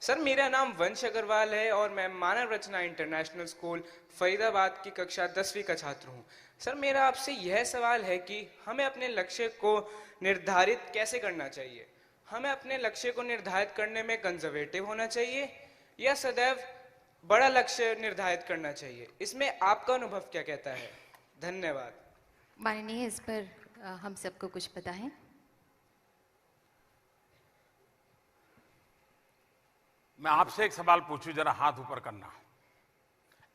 Sir, मेरा नाम वंश अग्रवाल है और मैं मानव रचना इंटरनेशनल स्कूल फरीदाबाद की कक्षा 10वीं का छात्र हूँ। सर, मेरा आपसे यह सवाल है कि हमें अपने लक्ष्य को निर्धारित कैसे करना चाहिए। हमें अपने लक्ष्य को निर्धारित करने में कंजर्वेटिव होना चाहिए या सदैव बड़ा लक्ष्य निर्धारित करना चाहिए। इसमें आपका अनुभव क्या कहता है? धन्यवाद। माननीय, इस पर हम सबको कुछ पता है। मैं आपसे एक सवाल पूछूं, जरा हाथ ऊपर करना।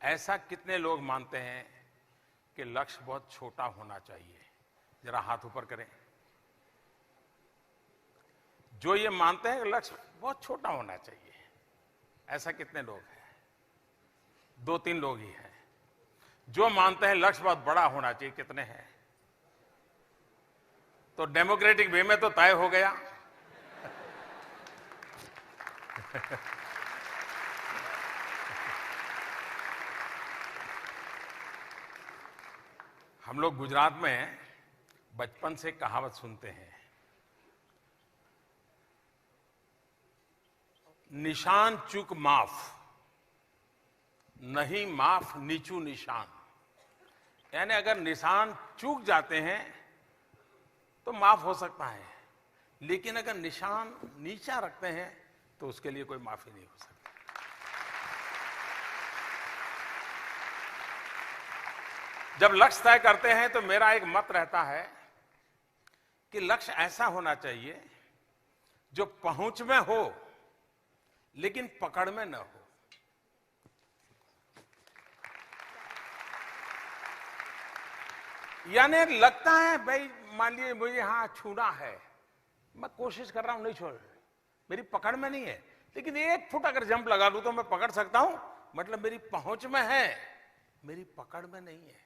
ऐसा कितने लोग मानते हैं कि लक्ष्य बहुत छोटा होना चाहिए? जरा हाथ ऊपर करें। जो ये मानते हैं कि लक्ष्य बहुत छोटा होना चाहिए, ऐसा कितने लोग हैं? 2-3 लोग ही हैं। जो मानते हैं लक्ष्य बहुत बड़ा होना चाहिए, कितने हैं? तो डेमोक्रेटिक वे में तो तय हो गया। हम लोग गुजरात में बचपन से कहावत सुनते हैं, निशान चूक माफ, नहीं माफ नीचू निशान। यानी अगर निशान चूक जाते हैं तो माफ हो सकता है, लेकिन अगर निशान नीचा रखते हैं तो उसके लिए कोई माफी नहीं हो सकती। जब लक्ष्य तय करते हैं तो मेरा एक मत रहता है कि लक्ष्य ऐसा होना चाहिए जो पहुंच में हो लेकिन पकड़ में न हो। यानी लगता है भाई, मान लीजिए मुझे यहां छूना है, मैं कोशिश कर रहा हूं, नहीं छोड़, मेरी पकड़ में नहीं है, लेकिन 1 फुट अगर जंप लगा लूं तो मैं पकड़ सकता हूं, मतलब मेरी पहुंच में है, मेरी पकड़ में नहीं है।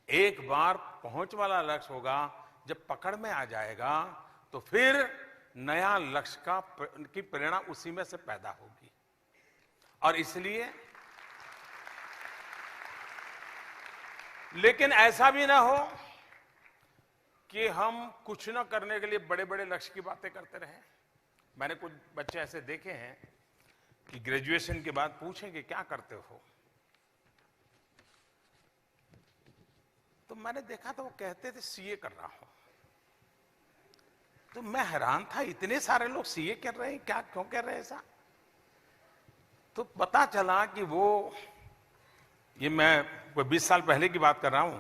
एक बार पहुंच वाला लक्ष्य होगा, जब पकड़ में आ जाएगा तो फिर नया लक्ष्य की प्रेरणा उसी में से पैदा होगी। और इसलिए लेकिन ऐसा भी ना हो कि हम कुछ ना करने के लिए बड़े बड़े लक्ष्य की बातें करते रहें। मैंने कुछ बच्चे ऐसे देखे हैं कि ग्रेजुएशन के बाद पूछेंगे क्या करते हो, तो मैंने देखा तो वो कहते थे सीए कर रहा हूं। तो मैं हैरान था, इतने सारे लोग सीए कर रहे हैं, क्या क्यों कर रहे हैं ऐसा? तो पता चला कि वो, ये मैं कोई 20 साल पहले की बात कर रहा हूं,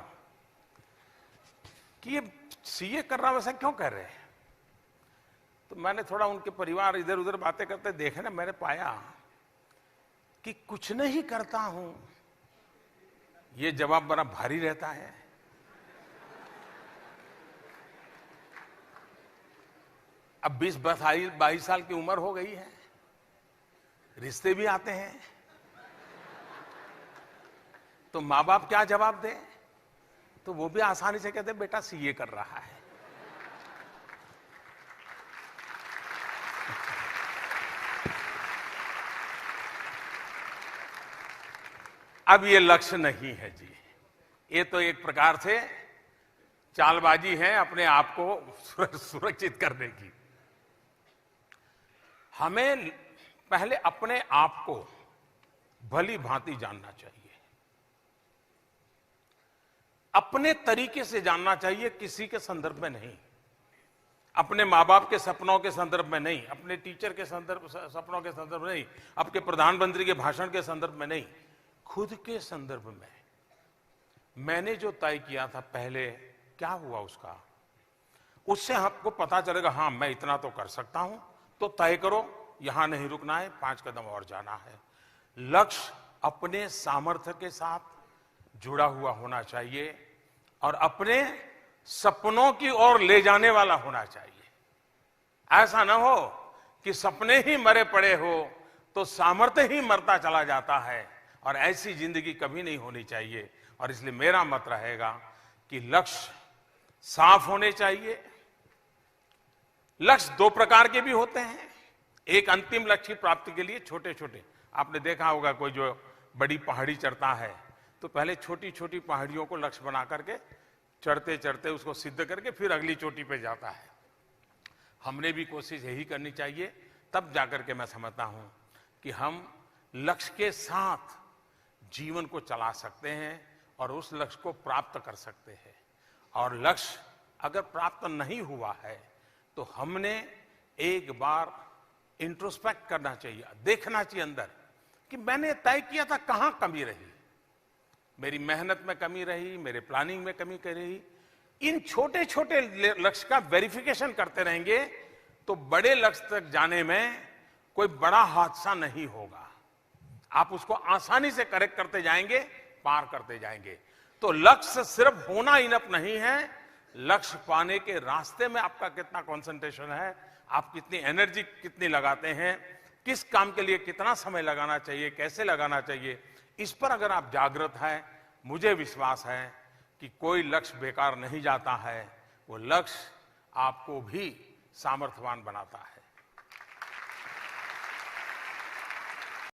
कि ये सीए कर रहा हूं ऐसा क्यों कर रहे हैं। तो मैंने थोड़ा उनके परिवार इधर उधर बातें करते देखे ना, मैंने पाया कि कुछ नहीं करता हूं, ये जवाब बड़ा भारी रहता है। अब 20-22 साल की उम्र हो गई है, रिश्ते भी आते हैं, तो माँ बाप क्या जवाब दें? तो वो भी आसानी से कहते बेटा सीए कर रहा है। अब ये लक्ष्य नहीं है जी, ये तो एक प्रकार से चालबाजी है अपने आप को सुरक्षित करने की। हमें पहले अपने आप को भली भांति जानना चाहिए, अपने तरीके से जानना चाहिए, किसी के संदर्भ में नहीं, अपने माँ बाप के सपनों के संदर्भ में नहीं, अपने टीचर के सपनों के संदर्भ में नहीं, आपके प्रधानमंत्री के भाषण के संदर्भ में नहीं, खुद के संदर्भ में। मैंने जो तय किया था पहले, क्या हुआ उसका, उससे आपको पता चलेगा हाँ मैं इतना तो कर सकता हूं। तो तय करो, यहां नहीं रुकना है, 5 कदम और जाना है। लक्ष्य अपने सामर्थ्य के साथ जुड़ा हुआ होना चाहिए और अपने सपनों की ओर ले जाने वाला होना चाहिए। ऐसा ना हो कि सपने ही मरे पड़े हो तो सामर्थ्य ही मरता चला जाता है, और ऐसी जिंदगी कभी नहीं होनी चाहिए। और इसलिए मेरा मत रहेगा कि लक्ष्य साफ होने चाहिए। लक्ष्य 2 प्रकार के भी होते हैं। एक अंतिम लक्ष्य की प्राप्ति के लिए छोटे छोटे, आपने देखा होगा कोई जो बड़ी पहाड़ी चढ़ता है तो पहले छोटी छोटी पहाड़ियों को लक्ष्य बना करके चढ़ते चढ़ते उसको सिद्ध करके फिर अगली चोटी पे जाता है। हमने भी कोशिश यही करनी चाहिए, तब जाकर के मैं समझता हूं कि हम लक्ष्य के साथ जीवन को चला सकते हैं और उस लक्ष्य को प्राप्त कर सकते हैं। और लक्ष्य अगर प्राप्त नहीं हुआ है तो हमने एक बार इंट्रोस्पेक्ट करना चाहिए, देखना चाहिए अंदर कि मैंने तय किया था कहां कमी रही, मेरी मेहनत में कमी रही, मेरे प्लानिंग में कमी रही। इन छोटे छोटे लक्ष्य का वेरिफिकेशन करते रहेंगे तो बड़े लक्ष्य तक जाने में कोई बड़ा हादसा नहीं होगा। आप उसको आसानी से करेक्ट करते जाएंगे, पार करते जाएंगे। तो लक्ष्य सिर्फ होना इनफ नहीं है, लक्ष्य पाने के रास्ते में आपका कितना कंसंट्रेशन है, आप कितनी एनर्जी कितनी लगाते हैं, किस काम के लिए कितना समय लगाना चाहिए, कैसे लगाना चाहिए, इस पर अगर आप जागृत हैं, मुझे विश्वास है कि कोई लक्ष्य बेकार नहीं जाता है। वो लक्ष्य आपको भी सामर्थ्यवान बनाता है।